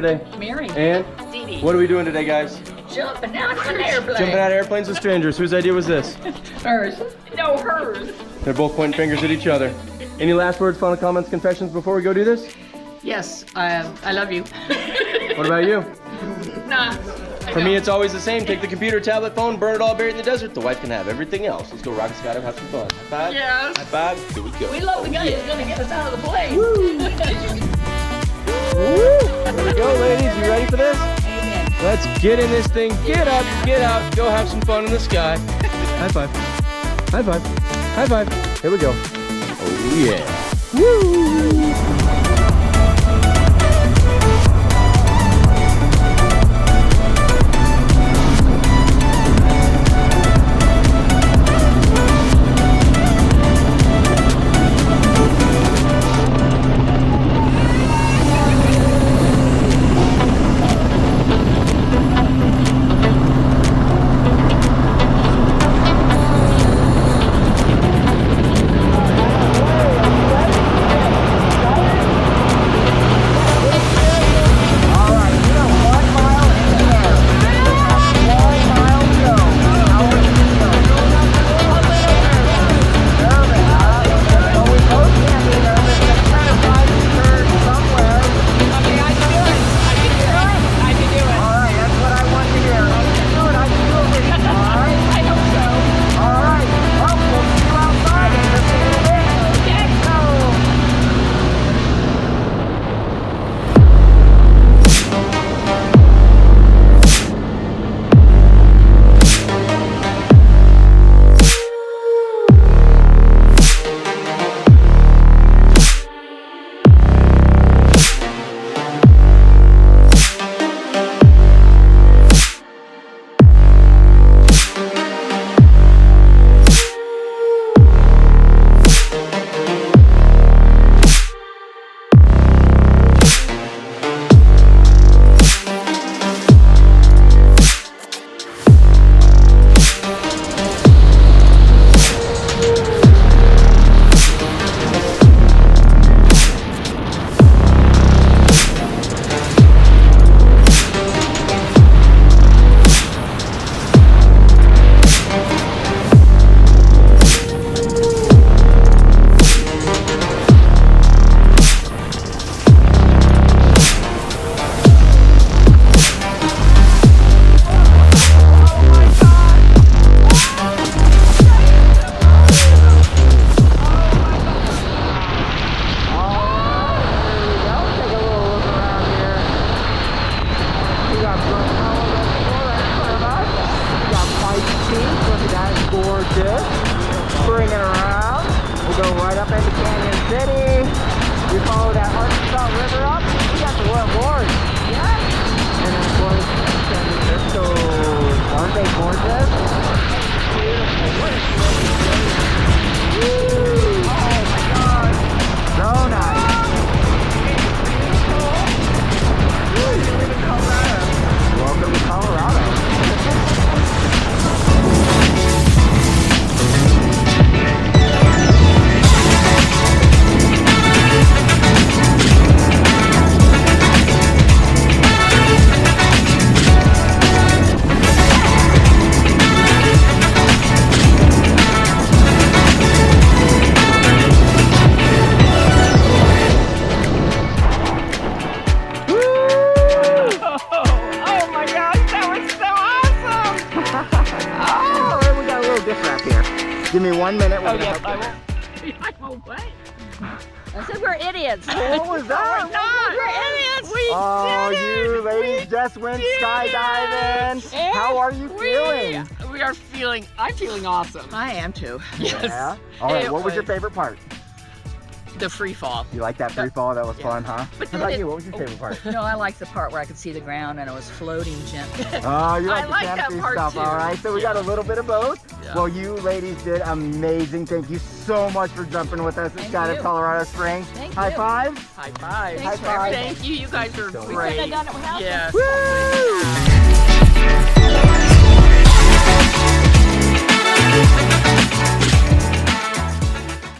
today? Mary. And? Dee Dee. What are we doing today, guys? Jumping out of an airplane. Jumping out of airplanes with strangers. Whose idea was this? Hers. No, hers. They're both pointing fingers at each other. Any last words, final comments, confessions before we go do this? Yes, I love you. What about you? Nah. For me, it's always the same. Take the computer, tablet, phone, burn it all, bury it in the desert. The wife can have everything else. Let's go rock a skydive, have some fun. High five. Yes. High five. Here we go. We love the guy who's gonna get us out of the plane. Woo! Here we go, ladies. You ready for this? Amen. Let's get in this thing. Get up, get out, go have some fun in the sky. High five. High five. High five. Here we go. Oh yeah. Woo! Bring it around. We'll go right up into Canyon City. We follow that Arkansas River up. We got the Royal Gorge. Yes. And then of course, San Francisco. Aren't they gorgeous? Woo! Oh my God. So nice. Welcome to Colorado. Give me 1 minute. Oh, yes, I will. I won't wait. I said we're idiots. What was that? We're idiots. Oh, you ladies just went skydiving. How are you feeling? We are feeling, I'm feeling awesome. I am too. Yes. Yeah? All right, what was your favorite part? The free fall. You like that free fall? That was fun, huh? But How about you? What was your favorite part? No, I like the part where I could see the ground and it was floating gently. Oh, you like I the like that canopy part stuff, too. all right? So we got a little bit of both. Yeah. Well, you ladies did amazing. Thank you so much for jumping with us at Thank Skydive you. Colorado Springs. Thank High you. five. High five. Thanks for everything. Thank you. You guys are So great. Couldn't have done it without you. Yes. Woo!